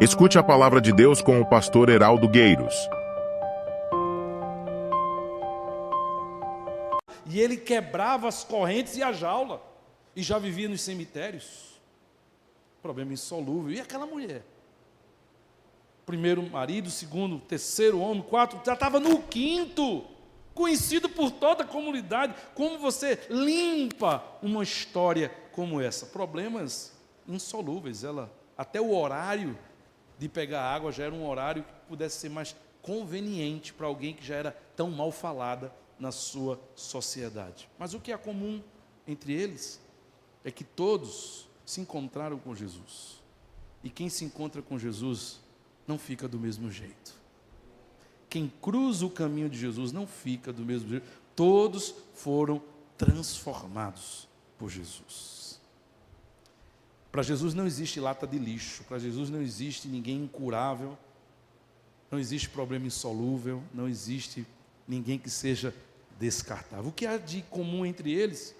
Escute a palavra de Deus com o pastor Heraldo Gueiros. E ele quebrava as correntes e a jaula. E já vivia nos cemitérios. Problema insolúvel. E aquela mulher? Primeiro marido, segundo, terceiro homem, quarto, já estava no quinto. Conhecido por toda a comunidade. Como você limpa uma história como essa? Problemas insolúveis. Até o horário de pegar água já era um horário que pudesse ser mais conveniente para alguém que já era tão mal falada na sua sociedade. Mas o que é comum entre eles é que todos se encontraram com Jesus. E quem se encontra com Jesus não fica do mesmo jeito. Quem cruza o caminho de Jesus não fica do mesmo jeito. Todos foram transformados por Jesus. Para Jesus não existe lata de lixo. Para Jesus não existe ninguém incurável. Não existe problema insolúvel. Não existe ninguém que seja descartável. O que há de comum entre eles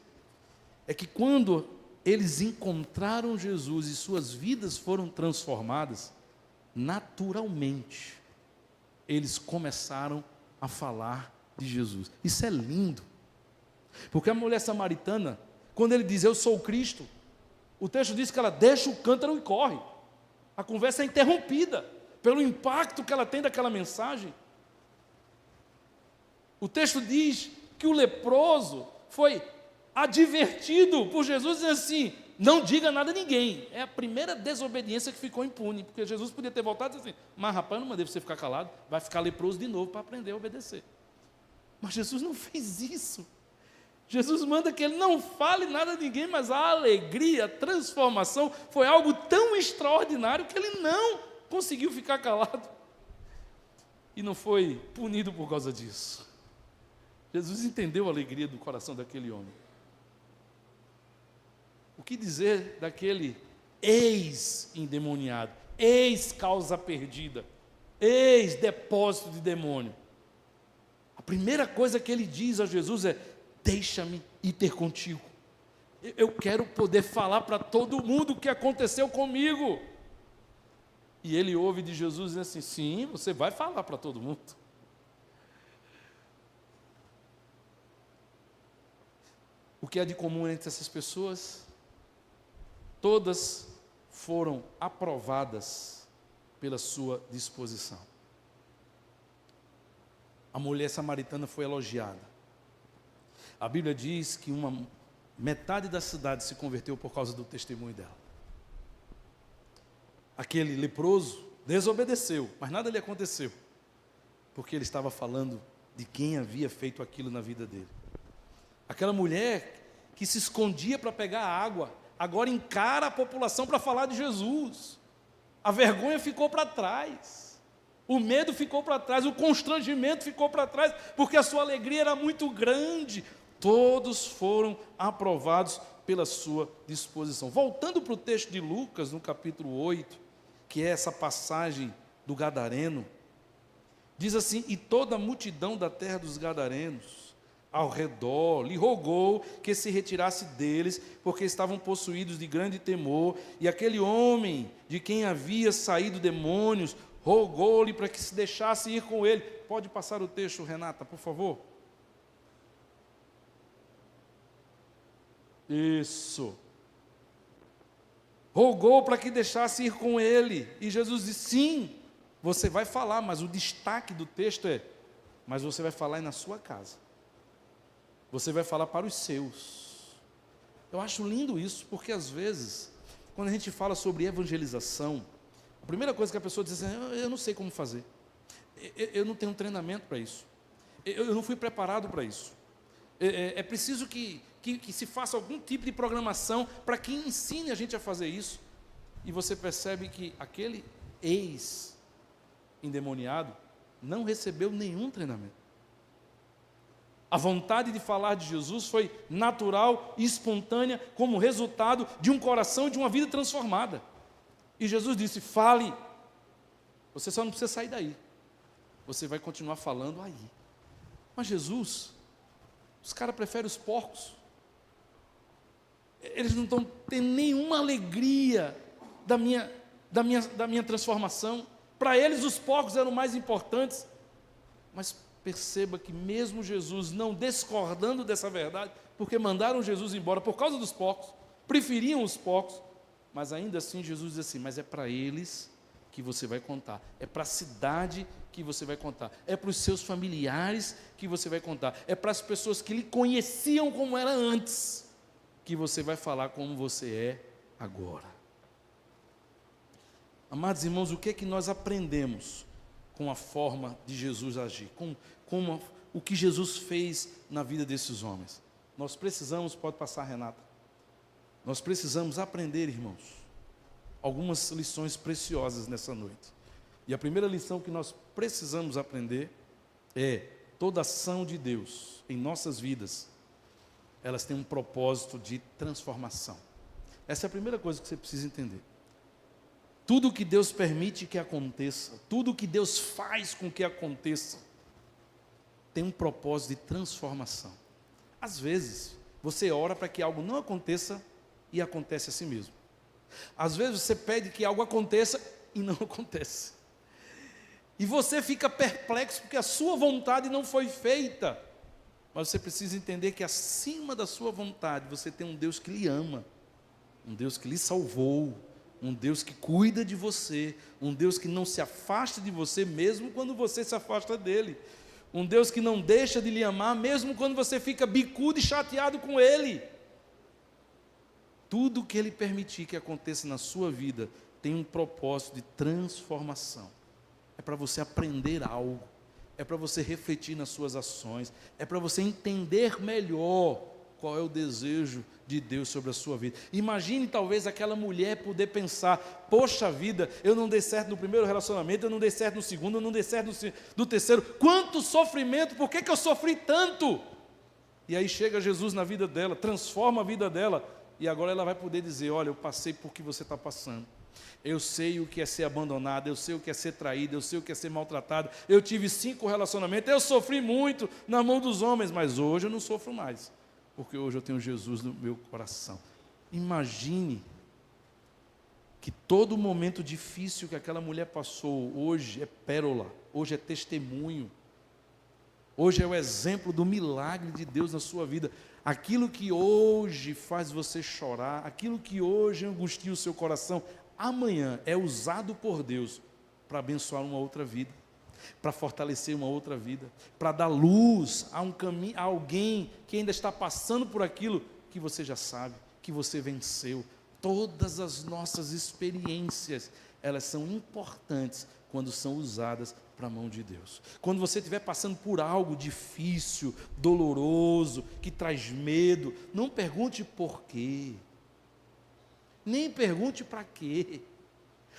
é que quando eles encontraram Jesus e suas vidas foram transformadas, naturalmente eles começaram a falar de Jesus. Isso é lindo, porque a mulher samaritana, quando ele diz eu sou o Cristo, o texto diz que ela deixa o cântaro e corre. A conversa é interrompida pelo impacto que ela tem daquela mensagem. O texto diz que o leproso foi advertido por Jesus, dizendo assim, não diga nada a ninguém. É a primeira desobediência que ficou impune, porque Jesus podia ter voltado e dizer assim, mas rapaz, eu não mandei você ficar calado, vai ficar leproso de novo para aprender a obedecer. Mas Jesus não fez isso. Jesus manda que ele não fale nada a ninguém, mas a alegria, a transformação foi algo tão extraordinário que ele não conseguiu ficar calado. E não foi punido por causa disso. Jesus entendeu a alegria do coração daquele homem. O que dizer daquele ex-endemoniado, ex-causa perdida, ex-depósito de demônio? A primeira coisa que ele diz a Jesus é, deixa-me ir ter contigo. Eu quero poder falar para todo mundo o que aconteceu comigo. E ele ouve de Jesus e diz assim, sim, você vai falar para todo mundo. O que há de comum entre essas pessoas? Todas foram aprovadas pela sua disposição. A mulher samaritana foi elogiada. A Bíblia diz que metade da cidade se converteu por causa do testemunho dela. Aquele leproso desobedeceu, mas nada lhe aconteceu, porque ele estava falando de quem havia feito aquilo na vida dele. Aquela mulher que se escondia para pegar água, agora encara a população para falar de Jesus. A vergonha ficou para trás, o medo ficou para trás, o constrangimento ficou para trás, porque a sua alegria era muito grande. Todos foram aprovados pela sua disposição. Voltando para o texto de Lucas, no capítulo 8, que é essa passagem do Gadareno, diz assim, e toda a multidão da terra dos Gadarenos, ao redor, lhe rogou que se retirasse deles, porque estavam possuídos de grande temor, e aquele homem, de quem havia saído demônios, rogou-lhe para que se deixasse ir com ele. Pode passar o texto, Renata, por favor? Isso. Rogou para que deixasse ir com ele. E Jesus disse, sim, você vai falar, mas o destaque do texto é, mas você vai falar na sua casa. Você vai falar para os seus. Eu acho lindo isso, porque às vezes, quando a gente fala sobre evangelização, a primeira coisa que a pessoa diz assim, eu não sei como fazer. Eu não tenho treinamento para isso. Eu não fui preparado para isso. É preciso que se faça algum tipo de programação para que ensine a gente a fazer isso. E você percebe que aquele ex-endemoniado não recebeu nenhum treinamento. A vontade de falar de Jesus foi natural e espontânea como resultado de um coração e de uma vida transformada. E Jesus disse, fale, você só não precisa sair daí. Você vai continuar falando aí. Mas Jesus, os caras preferem os porcos. Eles não estão tendo nenhuma alegria da minha da minha transformação. Para eles os porcos eram mais importantes. Mas perceba que mesmo Jesus não discordando dessa verdade, porque mandaram Jesus embora por causa dos porcos, preferiam os porcos, mas ainda assim Jesus diz assim, mas é para eles que você vai contar, é para a cidade que você vai contar, é para os seus familiares que você vai contar, é para as pessoas que lhe conheciam como era antes, que você vai falar como você é agora. Amados irmãos, o que é que nós aprendemos com a forma de Jesus agir, com o que Jesus fez na vida desses homens? Nós precisamos, pode passar, Renata, nós precisamos aprender, irmãos, algumas lições preciosas nessa noite. E a primeira lição que nós precisamos aprender é: toda ação de Deus em nossas vidas, elas têm um propósito de transformação. Essa é a primeira coisa que você precisa entender. Tudo que Deus permite que aconteça, tudo que Deus faz com que aconteça, tem um propósito de transformação. Às vezes, você ora para que algo não aconteça e acontece assim mesmo. Às vezes você pede que algo aconteça e não acontece. E você fica perplexo porque a sua vontade não foi feita. Mas você precisa entender que acima da sua vontade você tem um Deus que lhe ama, um Deus que lhe salvou, um Deus que cuida de você, um Deus que não se afasta de você mesmo quando você se afasta dele, um Deus que não deixa de lhe amar mesmo quando você fica bicudo e chateado com ele. Tudo que ele permitir que aconteça na sua vida tem um propósito de transformação. É para você aprender algo, é para você refletir nas suas ações, é para você entender melhor qual é o desejo de Deus sobre a sua vida. Imagine talvez aquela mulher poder pensar: poxa vida, eu não dei certo no primeiro relacionamento, eu não dei certo no segundo, eu não dei certo no terceiro, quanto sofrimento, por que eu sofri tanto? E aí chega Jesus na vida dela, transforma a vida dela, e agora ela vai poder dizer: olha, eu passei por que você está passando. Eu sei o que é ser abandonado, eu sei o que é ser traído, eu sei o que é ser maltratado. Eu tive 5 relacionamentos, eu sofri muito na mão dos homens, mas hoje eu não sofro mais, porque hoje eu tenho Jesus no meu coração. Imagine que todo momento difícil que aquela mulher passou, hoje é pérola, hoje é testemunho, hoje é o exemplo do milagre de Deus na sua vida. Aquilo que hoje faz você chorar, aquilo que hoje angustia o seu coração, amanhã é usado por Deus para abençoar uma outra vida, para fortalecer uma outra vida, para dar luz a um caminho, a alguém que ainda está passando por aquilo que você já sabe, que você venceu. Todas as nossas experiências, elas são importantes quando são usadas para a mão de Deus. Quando você estiver passando por algo difícil, doloroso, que traz medo, não pergunte por quê, nem pergunte para quê,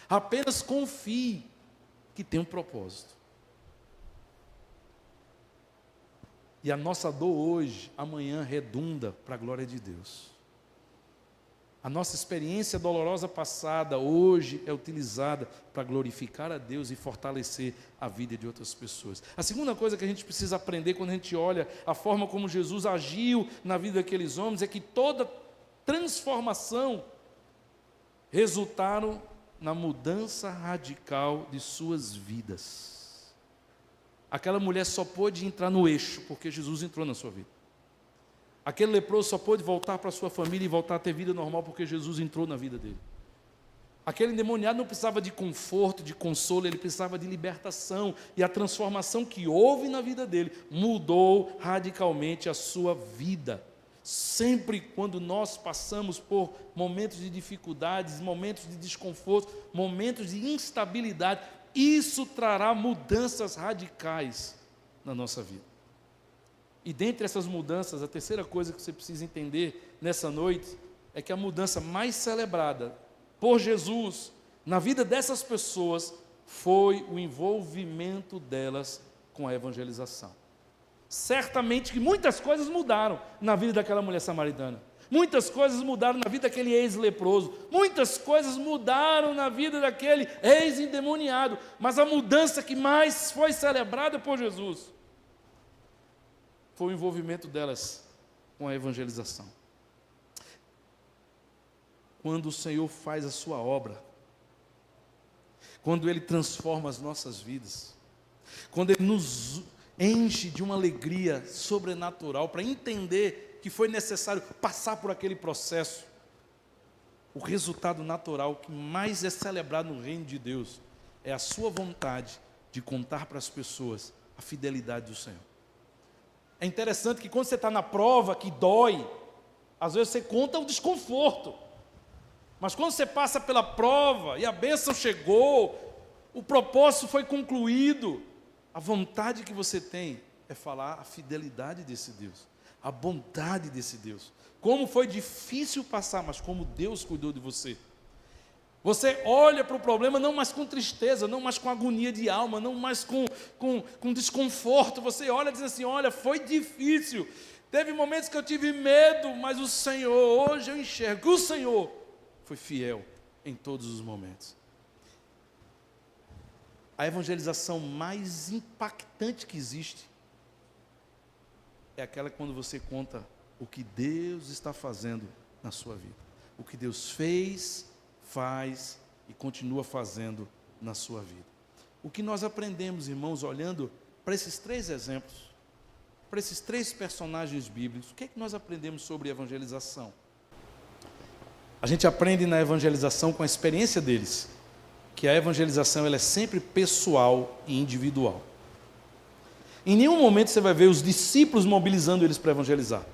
apenas confie que tem um propósito. E a nossa dor hoje, amanhã redunda para a glória de Deus. A nossa experiência dolorosa passada, hoje é utilizada para glorificar a Deus e fortalecer a vida de outras pessoas. A segunda coisa que a gente precisa aprender quando a gente olha a forma como Jesus agiu na vida daqueles homens, é que toda transformação resultaram na mudança radical de suas vidas. Aquela mulher só pôde entrar no eixo porque Jesus entrou na sua vida. Aquele leproso só pôde voltar para a sua família e voltar a ter vida normal porque Jesus entrou na vida dele. Aquele endemoniado não precisava de conforto, de consolo, ele precisava de libertação. E a transformação que houve na vida dele mudou radicalmente a sua vida. Sempre quando nós passamos por momentos de dificuldades, momentos de desconforto, momentos de instabilidade, isso trará mudanças radicais na nossa vida. E dentre essas mudanças, a terceira coisa que você precisa entender nessa noite é que a mudança mais celebrada por Jesus na vida dessas pessoas foi o envolvimento delas com a evangelização. Certamente que muitas coisas mudaram na vida daquela mulher samaritana. Muitas coisas mudaram na vida daquele ex-leproso. Muitas coisas mudaram na vida daquele ex-endemoniado. Mas a mudança que mais foi celebrada por Jesus foi o envolvimento delas com a evangelização. Quando o Senhor faz a sua obra, quando Ele transforma as nossas vidas, quando Ele nos enche de uma alegria sobrenatural para entender que foi necessário passar por aquele processo, o resultado natural que mais é celebrado no reino de Deus é a sua vontade de contar para as pessoas a fidelidade do Senhor. É interessante que quando você está na prova que dói, às vezes você conta o desconforto, mas quando você passa pela prova e a bênção chegou, o propósito foi concluído, a vontade que você tem é falar a fidelidade desse Deus, a bondade desse Deus. Como foi difícil passar, mas como Deus cuidou de você. Você olha para o problema não mais com tristeza, não mais com agonia de alma, não mais com desconforto. Você olha e diz assim, olha, foi difícil. Teve momentos que eu tive medo, mas o Senhor, hoje eu enxergo que o Senhor foi fiel em todos os momentos. A evangelização mais impactante que existe é aquela quando você conta o que Deus está fazendo na sua vida. O que Deus fez, faz e continua fazendo na sua vida. O que nós aprendemos, irmãos, olhando para esses 3 exemplos, para esses 3 personagens bíblicos, o que é que nós aprendemos sobre evangelização? A gente aprende na evangelização com a experiência deles, que a evangelização ela é sempre pessoal e individual. Em nenhum momento você vai ver os discípulos mobilizando eles para evangelizar.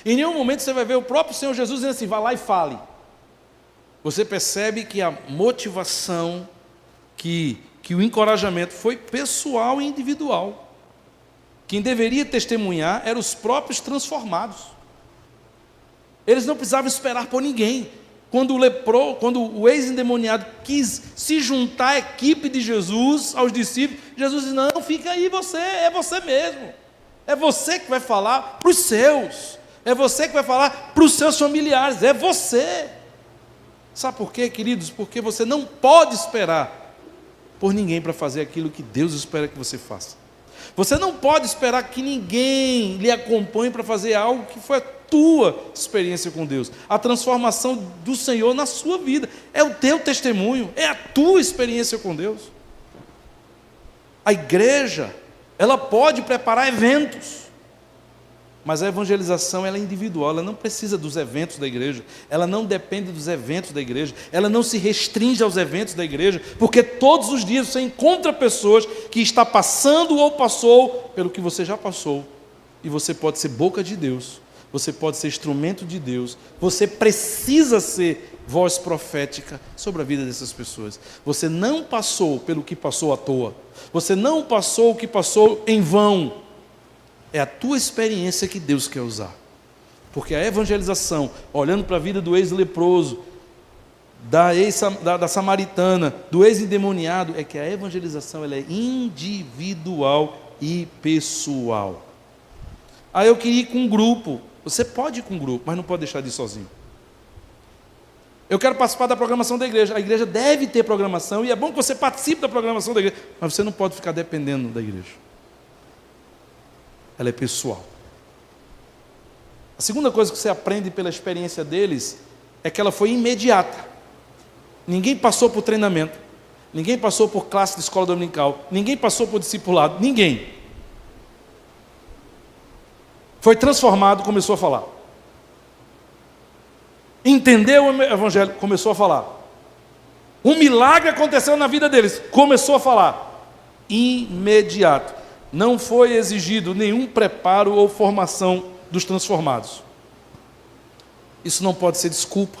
Em nenhum momento você vai ver o próprio Senhor Jesus dizendo assim, vá lá e fale. Você percebe que a motivação, que o encorajamento foi pessoal e individual. Quem deveria testemunhar eram os próprios transformados. Eles não precisavam esperar por ninguém. Quando o ex-endemoniado quis se juntar à equipe de Jesus, aos discípulos, Jesus disse, não, fica aí você, é você mesmo. É você que vai falar para os seus. É você que vai falar para os seus familiares. É você. Sabe por quê, queridos? Porque você não pode esperar por ninguém para fazer aquilo que Deus espera que você faça. Você não pode esperar que ninguém lhe acompanhe para fazer algo que foi a tua experiência com Deus. A transformação do Senhor na sua vida. É o teu testemunho, é a tua experiência com Deus. A igreja, ela pode preparar eventos, mas a evangelização ela é individual, ela não precisa dos eventos da igreja, ela não depende dos eventos da igreja, ela não se restringe aos eventos da igreja, porque todos os dias você encontra pessoas que estão passando ou passou pelo que você já passou, e você pode ser boca de Deus, você pode ser instrumento de Deus, você precisa ser voz profética sobre a vida dessas pessoas. Você não passou pelo que passou à toa, você não passou o que passou em vão. É a tua experiência que Deus quer usar. Porque a evangelização, olhando para a vida do ex-leproso, da samaritana, do ex-endemoniado, é que a evangelização ela é individual e pessoal. Aí eu queria ir com um grupo. Você pode ir com um grupo, mas não pode deixar de ir sozinho. Eu quero participar da programação da igreja. A igreja deve ter programação, e é bom que você participe da programação da igreja, mas você não pode ficar dependendo da igreja. Ela é pessoal. A segunda coisa que você aprende pela experiência deles é que ela foi imediata. Ninguém passou por treinamento, ninguém passou por classe de escola dominical, ninguém passou por discipulado, ninguém. Foi transformado, começou a falar. Entendeu o evangelho, começou a falar. Um milagre aconteceu na vida deles, começou a falar. Imediato. Não foi exigido nenhum preparo ou formação dos transformados. Isso não pode ser desculpa,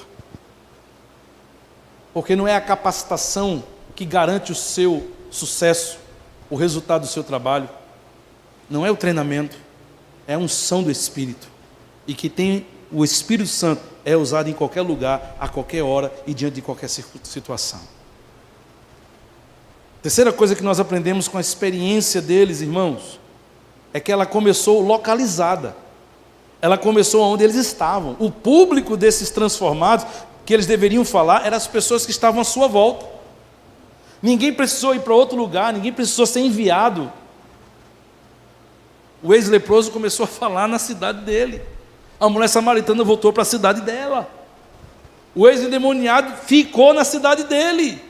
porque não é a capacitação que garante o seu sucesso, o resultado do seu trabalho. Não é o treinamento, é a unção do Espírito. E que tem o Espírito Santo é usado em qualquer lugar, a qualquer hora e diante de qualquer situação. Terceira coisa que nós aprendemos com a experiência deles, irmãos, é que ela começou localizada. Ela começou onde eles estavam. O público desses transformados, que eles deveriam falar, eram as pessoas que estavam à sua volta. Ninguém precisou ir para outro lugar, ninguém precisou ser enviado. O ex-leproso começou a falar na cidade dele. A mulher samaritana voltou para a cidade dela. O ex-endemoniado ficou na cidade dele.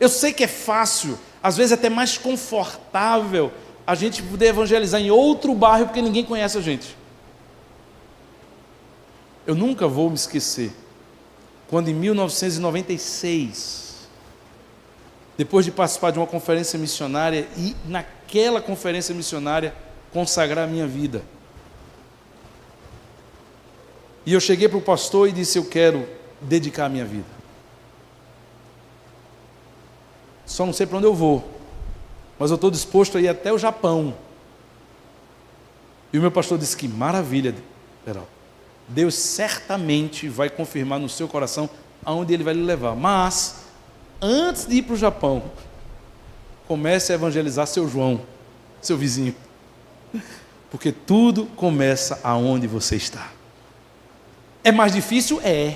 Eu sei que é fácil, às vezes até mais confortável a gente poder evangelizar em outro bairro porque ninguém conhece a gente. Eu nunca vou me esquecer quando em 1996, depois de participar de uma conferência missionária e naquela conferência missionária consagrar a minha vida. E eu cheguei para o pastor e disse: eu quero dedicar a minha vida. Só não sei para onde eu vou, mas eu estou disposto a ir até o Japão. E o meu pastor disse: que maravilha, Geraldo. Deus certamente vai confirmar no seu coração aonde Ele vai lhe levar. Mas, antes de ir para o Japão, comece a evangelizar seu João, seu vizinho. Porque tudo começa aonde você está. É mais difícil? É.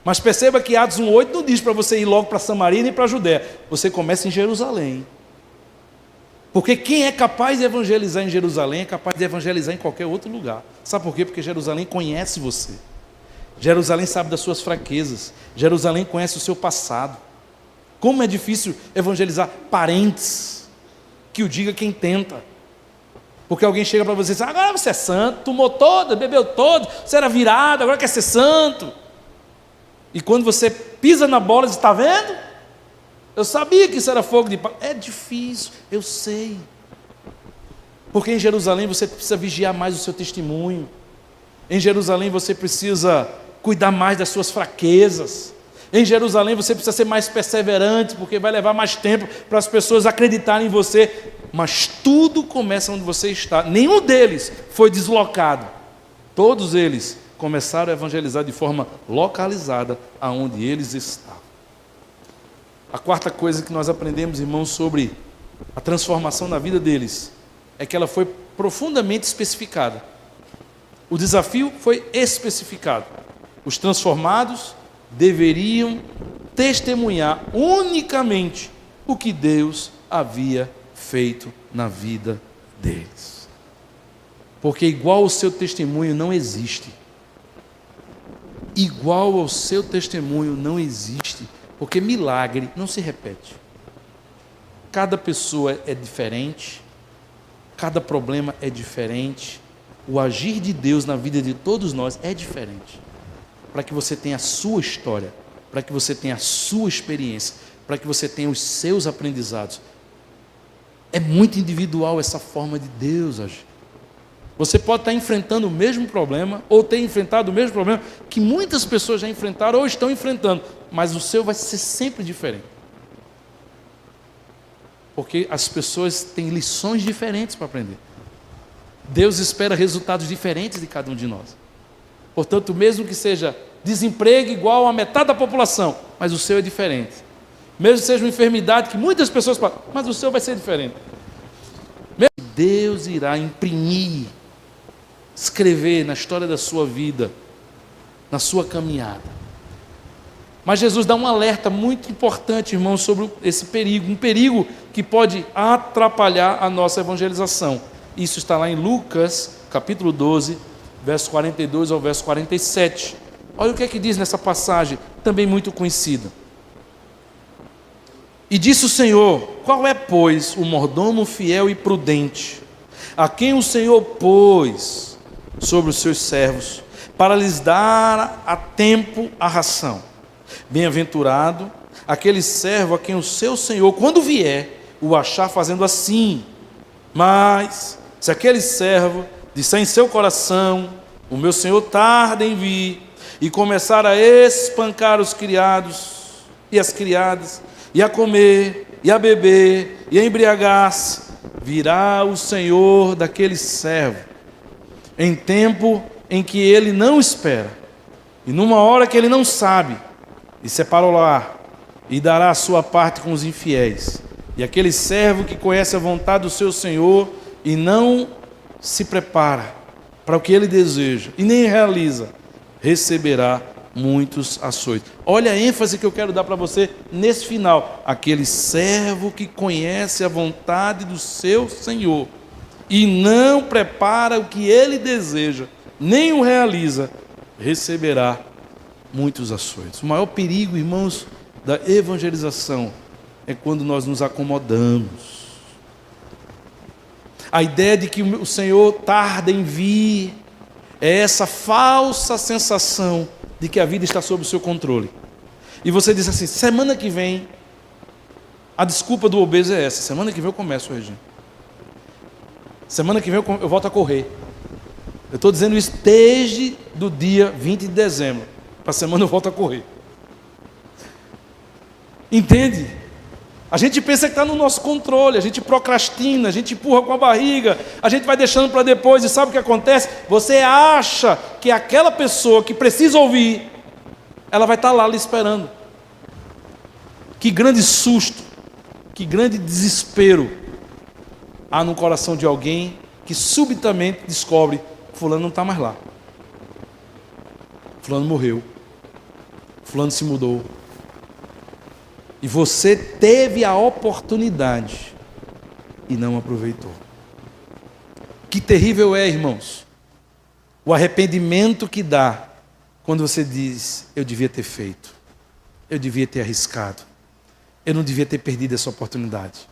Mas perceba que Atos 1:8 não diz para você ir logo para Samaria nem para a Judéia. Você começa em Jerusalém. Porque quem é capaz de evangelizar em Jerusalém é capaz de evangelizar em qualquer outro lugar. Sabe por quê? Porque Jerusalém conhece você. Jerusalém sabe das suas fraquezas. Jerusalém conhece o seu passado. Como é difícil evangelizar parentes, que o diga quem tenta. Porque alguém chega para você e diz: agora você é santo, tomou todo, bebeu todo, você era virado, agora quer ser santo. E quando você pisa na bola, diz: está vendo? Eu sabia que isso era fogo de palha. É difícil, eu sei. Porque em Jerusalém você precisa vigiar mais o seu testemunho. Em Jerusalém você precisa cuidar mais das suas fraquezas. Em Jerusalém você precisa ser mais perseverante, porque vai levar mais tempo para as pessoas acreditarem em você. Mas tudo começa onde você está. Nenhum deles foi deslocado. Todos eles começaram a evangelizar de forma localizada aonde eles estavam. A quarta coisa que nós aprendemos, irmãos, sobre a transformação na vida deles, é que ela foi profundamente especificada. O desafio foi especificado. Os transformados deveriam testemunhar unicamente o que Deus havia feito na vida deles. Porque igual ao seu testemunho não existe. Igual ao seu testemunho não existe. Porque milagre não se repete. Cada pessoa é diferente, cada problema é diferente, o agir de Deus na vida de todos nós é diferente. Para que você tenha a sua história, para que você tenha a sua experiência, para que você tenha os seus aprendizados. É muito individual essa forma de Deus agir. Você pode estar enfrentando o mesmo problema, ou ter enfrentado o mesmo problema que muitas pessoas já enfrentaram ou estão enfrentando, mas o seu vai ser sempre diferente. Porque as pessoas têm lições diferentes para aprender. Deus espera resultados diferentes de cada um de nós. Portanto, mesmo que seja desemprego igual a metade da população, mas o seu é diferente. Mesmo que seja uma enfermidade que muitas pessoas passam, mas o seu vai ser diferente. Deus irá imprimir, escrever na história da sua vida, na sua caminhada. Mas Jesus dá um alerta muito importante, irmãos, sobre esse perigo, um perigo que pode atrapalhar a nossa evangelização. Isso está lá em Lucas, capítulo 12, verso 42 ao verso 47. Olha o que é que diz nessa passagem, também muito conhecida. E disse o Senhor: qual é, pois, o mordomo fiel e prudente, a quem o Senhor pôs sobre os seus servos, para lhes dar a tempo a ração? Bem-aventurado aquele servo a quem o seu Senhor, quando vier, o achar fazendo assim. Mas, se aquele servo disser em seu coração: o meu Senhor tarda em vir, e começar a espancar os criados e as criadas, e a comer, e a beber, e a embriagar-se, virá o Senhor daquele servo, em tempo em que ele não espera, e numa hora que ele não sabe, e separá-lo e dará a sua parte com os infiéis. E aquele servo que conhece a vontade do seu Senhor e não se prepara para o que ele deseja e nem realiza, receberá muitos açoites. Olha a ênfase que eu quero dar para você nesse final. Aquele servo que conhece a vontade do seu Senhor e não prepara o que ele deseja, nem o realiza, receberá muitos açoites. O maior perigo, irmãos, da evangelização é quando nós nos acomodamos. A ideia de que o Senhor tarda em vir é essa falsa sensação de que a vida está sob o seu controle. E você diz assim, semana que vem, a desculpa do obeso é essa, semana que vem eu começo o regime. Semana que vem eu volto a correr. Eu estou dizendo isso desde do dia 20 de dezembro. Para a semana eu volto a correr. Entende? A gente pensa que está no nosso controle, a gente procrastina, a gente empurra com a barriga, a gente vai deixando para depois e sabe o que acontece? Você acha que aquela pessoa que precisa ouvir, ela vai estar lá lhe esperando. Que grande susto, que grande desespero há no coração de alguém que subitamente descobre que fulano não está mais lá. Fulano morreu. Fulano se mudou. E você teve a oportunidade e não aproveitou. Que terrível é, irmãos, o arrependimento que dá quando você diz, eu devia ter feito, eu devia ter arriscado, eu não devia ter perdido essa oportunidade.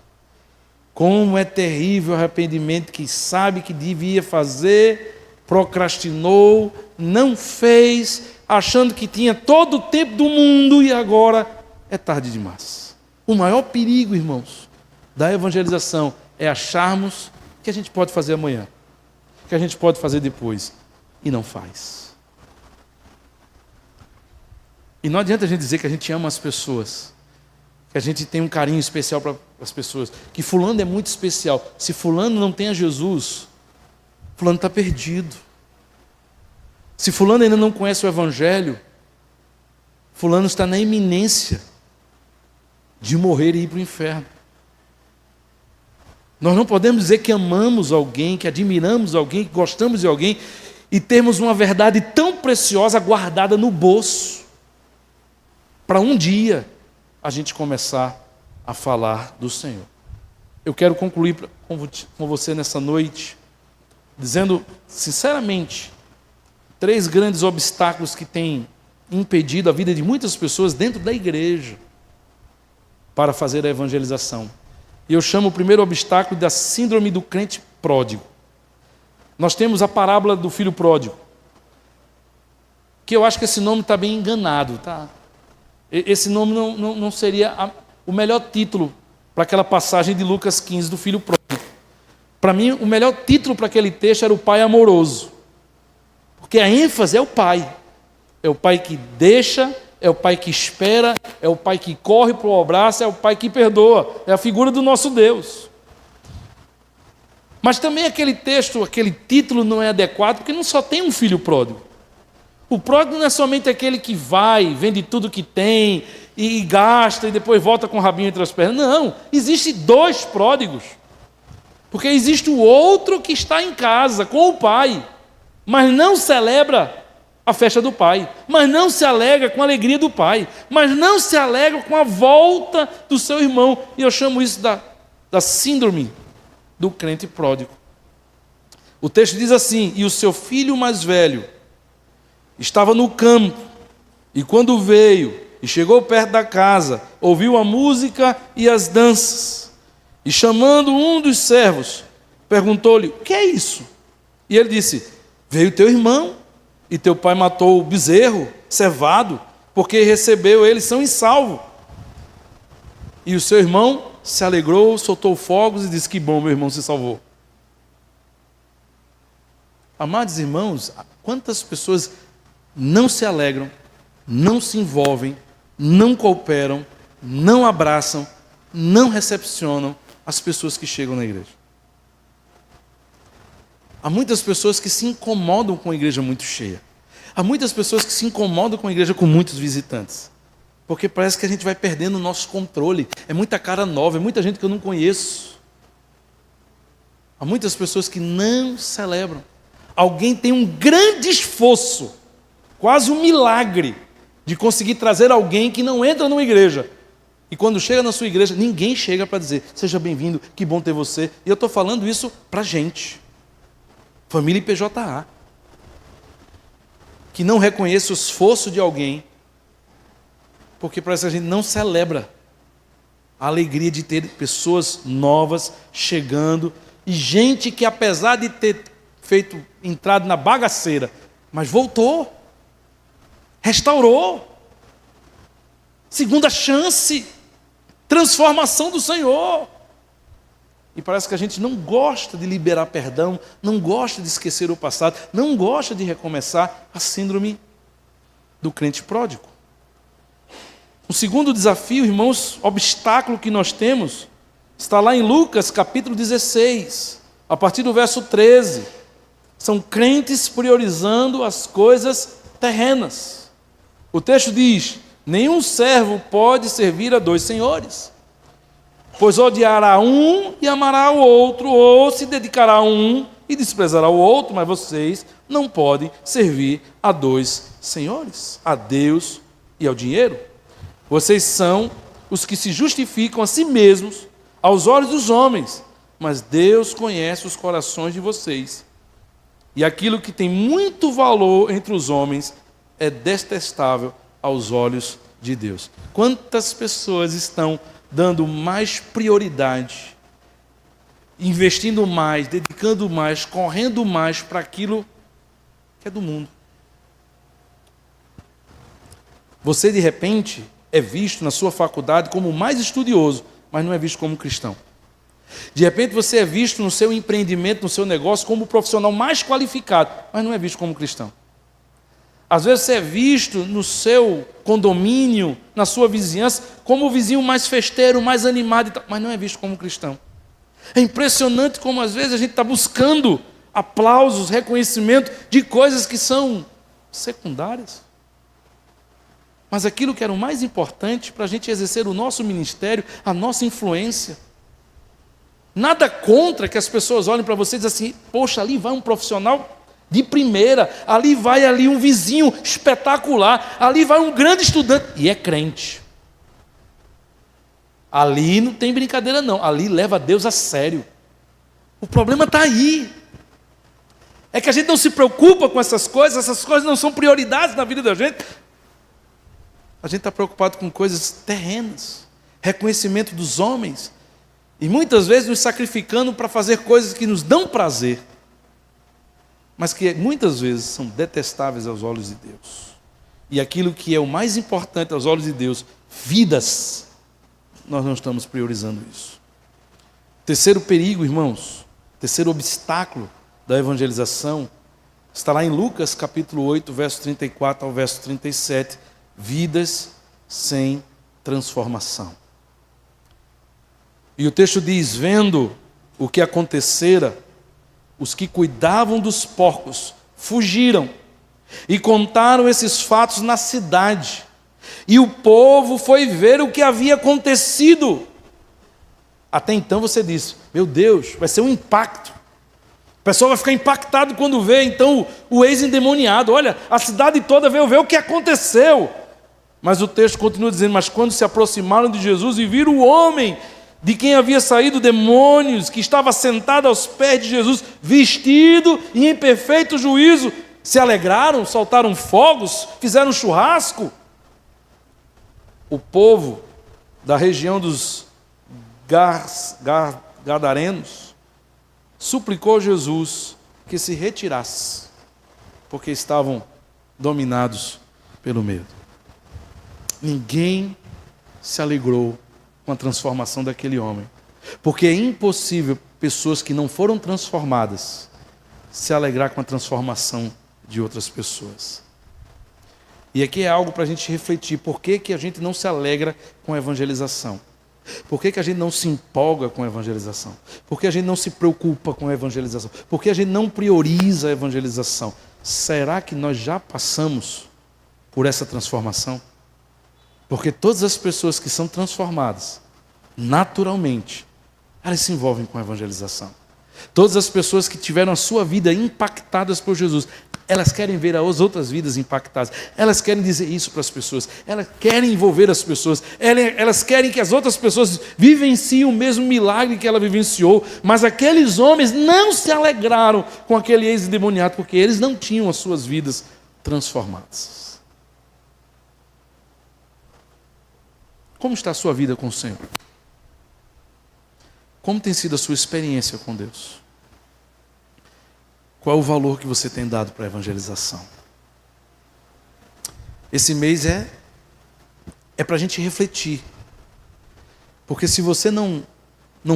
Como é terrível o arrependimento que sabe que devia fazer, procrastinou, não fez, achando que tinha todo o tempo do mundo e agora é tarde demais. O maior perigo, irmãos, da evangelização é acharmos que a gente pode fazer amanhã, que a gente pode fazer depois, e não faz. E não adianta a gente dizer que a gente ama as pessoas, que a gente tem um carinho especial para as pessoas, que fulano é muito especial. Se fulano não tem a Jesus, fulano está perdido. Se fulano ainda não conhece o Evangelho, fulano está na iminência de morrer e ir para o inferno. Nós não podemos dizer que amamos alguém, que admiramos alguém, que gostamos de alguém e termos uma verdade tão preciosa guardada no bolso para um dia a gente começar a falar do Senhor. Eu quero concluir com você nessa noite dizendo sinceramente 3 grandes obstáculos que têm impedido a vida de muitas pessoas dentro da igreja para fazer a evangelização. E eu chamo o primeiro obstáculo da síndrome do crente pródigo. Nós temos a parábola do filho pródigo, que eu acho que esse nome está bem enganado. Tá? Esse nome não seria o melhor título para aquela passagem de Lucas 15 do filho pródigo. Para mim, o melhor título para aquele texto era o pai amoroso. Porque a ênfase é o pai. É o pai que deixa, é o pai que espera, é o pai que corre para o abraço, é o pai que perdoa. É a figura do nosso Deus. Mas também aquele texto, aquele título não é adequado, porque não só tem um filho pródigo. O pródigo não é somente aquele que vai, vende tudo que tem, e gasta, e depois volta com o rabinho entre as pernas. Não, existe 2 pródigos. Porque existe o outro que está em casa com o pai, mas não celebra a festa do pai, mas não se alegra com a alegria do pai, mas não se alegra com a volta do seu irmão. E eu chamo isso da síndrome do crente pródigo. O texto diz assim: e o seu filho mais velho estava no campo, e quando veio e chegou perto da casa, ouviu a música e as danças, e chamando um dos servos, perguntou-lhe: o que é isso? E ele disse: veio teu irmão, e teu pai matou o bezerro cevado, porque recebeu eles são e salvo. E o seu irmão se alegrou, soltou fogos e disse: que bom, meu irmão se salvou. Amados irmãos, quantas pessoas não se alegram, não se envolvem, não cooperam, não abraçam, não recepcionam as pessoas que chegam na igreja. Há muitas pessoas que se incomodam com a igreja muito cheia. Há muitas pessoas que se incomodam com a igreja com muitos visitantes. Porque parece que a gente vai perdendo o nosso controle. É muita cara nova, é muita gente que eu não conheço. Há muitas pessoas que não celebram. Alguém tem um grande esforço, quase um milagre, de conseguir trazer alguém que não entra numa igreja. E quando chega na sua igreja, ninguém chega para dizer: seja bem-vindo, que bom ter você. E eu estou falando isso para gente. Família IPJA. Que não reconhece o esforço de alguém, porque parece que a gente não celebra A alegria de ter pessoas novas chegando e gente que, apesar de ter entrado na bagaceira, mas voltou, restaurou, segunda chance, transformação do Senhor. E parece que a gente não gosta de liberar perdão, não gosta de esquecer o passado, não gosta de recomeçar. A síndrome do crente pródigo. O segundo desafio, irmãos, obstáculo que nós temos, está lá em Lucas capítulo 16, a partir do verso 13. São crentes priorizando as coisas terrenas. O texto diz: nenhum servo pode servir a dois senhores, pois odiará um e amará o outro, ou se dedicará a um e desprezará o outro, mas vocês não podem servir a dois senhores, a Deus e ao dinheiro. Vocês são os que se justificam a si mesmos aos olhos dos homens, mas Deus conhece os corações de vocês. E aquilo que tem muito valor entre os homens é detestável aos olhos de Deus. Quantas pessoas estão dando mais prioridade, investindo mais, dedicando mais, correndo mais para aquilo que é do mundo? Você, de repente, é visto na sua faculdade como o mais estudioso, mas não é visto como cristão. De repente você é visto no seu empreendimento, no seu negócio, como o profissional mais qualificado, mas não é visto como cristão. Às vezes você é visto no seu condomínio, na sua vizinhança, como o vizinho mais festeiro, mais animado, mas não é visto como cristão. É impressionante como às vezes a gente está buscando aplausos, reconhecimento de coisas que são secundárias. Mas aquilo que era o mais importante para a gente exercer o nosso ministério, a nossa influência. Nada contra que as pessoas olhem para você e dizem assim: poxa, ali vai um profissional de primeira, ali vai um vizinho espetacular, ali vai um grande estudante, e é crente. Ali não tem brincadeira não, ali leva Deus a sério. O problema está aí. É que a gente não se preocupa com essas coisas não são prioridades na vida da gente. A gente está preocupado com coisas terrenas, reconhecimento dos homens, e muitas vezes nos sacrificando para fazer coisas que nos dão prazer, mas que muitas vezes são detestáveis aos olhos de Deus. E aquilo que é o mais importante aos olhos de Deus, vidas, nós não estamos priorizando isso. Terceiro perigo, irmãos, terceiro obstáculo da evangelização, está lá em Lucas capítulo 8, verso 34 ao verso 37, vidas sem transformação. E o texto diz: vendo o que acontecera, os que cuidavam dos porcos fugiram e contaram esses fatos na cidade. E o povo foi ver o que havia acontecido. Até então você disse: meu Deus, vai ser um impacto. O pessoal vai ficar impactado quando vê então o ex-endemoniado. Olha, a cidade toda veio ver o que aconteceu. Mas o texto continua dizendo: mas quando se aproximaram de Jesus e viram o homem de quem havia saído demônios, que estava sentado aos pés de Jesus, vestido e em perfeito juízo, se alegraram, soltaram fogos, fizeram churrasco. O povo da região dos Gadarenos suplicou a Jesus que se retirasse, porque estavam dominados pelo medo. Ninguém se alegrou com a transformação daquele homem, porque é impossível pessoas que não foram transformadas se alegrar com a transformação de outras pessoas. E aqui é algo para a gente refletir: por que a gente não se alegra com a evangelização? Por que a gente não se empolga com a evangelização? Por que a gente não se preocupa com a evangelização? Por que a gente não prioriza a evangelização? Será que nós já passamos por essa transformação? Porque todas as pessoas que são transformadas, naturalmente, elas se envolvem com a evangelização. Todas as pessoas que tiveram a sua vida impactadas por Jesus, elas querem ver as outras vidas impactadas. Elas querem dizer isso para as pessoas. Elas querem envolver as pessoas. Elas querem que as outras pessoas vivenciem o mesmo milagre que ela vivenciou. Mas aqueles homens não se alegraram com aquele ex-endemoniado, porque eles não tinham as suas vidas transformadas. Como está a sua vida com o Senhor? Como tem sido a sua experiência com Deus? Qual é o valor que você tem dado para a evangelização? Esse mês é para a gente refletir. Porque se você não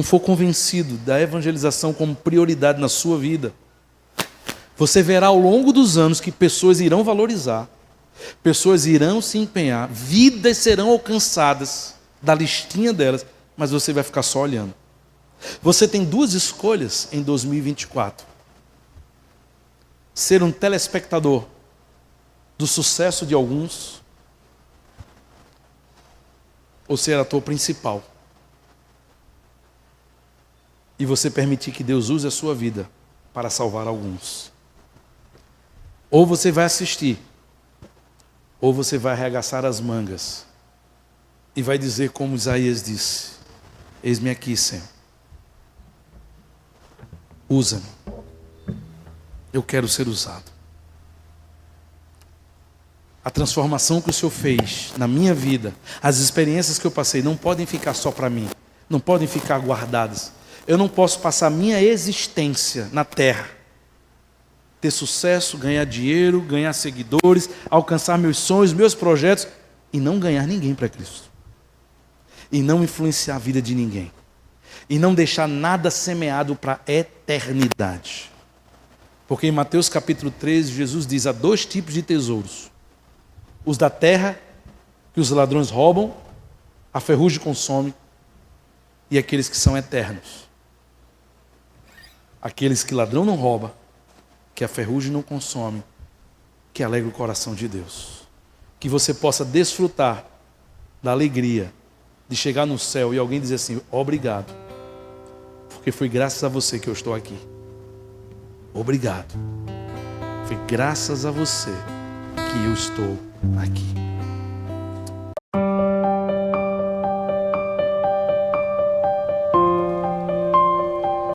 for convencido da evangelização como prioridade na sua vida, você verá ao longo dos anos que pessoas irão valorizar, pessoas irão se empenhar, vidas serão alcançadas da listinha delas, mas você vai ficar só olhando. Você tem duas escolhas em 2024. Ser um telespectador do sucesso de alguns, ou ser ator principal. E você permitir que Deus use a sua vida para salvar alguns. Ou você vai assistir, ou você vai arregaçar as mangas e vai dizer como Isaías disse: eis-me aqui, Senhor. Usa-me. Eu quero ser usado. A transformação que o Senhor fez na minha vida, as experiências que eu passei, não podem ficar só para mim. Não podem ficar guardadas. Eu não posso passar minha existência na terra, ter sucesso, ganhar dinheiro, ganhar seguidores, alcançar meus sonhos, meus projetos, e não ganhar ninguém para Cristo. E não influenciar a vida de ninguém. E não deixar nada semeado para a eternidade. Porque em Mateus capítulo 13, Jesus diz: há dois tipos de tesouros. Os da terra, que os ladrões roubam, a ferrugem consome, e aqueles que são eternos. Aqueles que ladrão não rouba, que a ferrugem não consome, que alegra o coração de Deus. Que você possa desfrutar da alegria de chegar no céu e alguém dizer assim: obrigado, porque foi graças a você que eu estou aqui. Obrigado. Foi graças a você que eu estou aqui.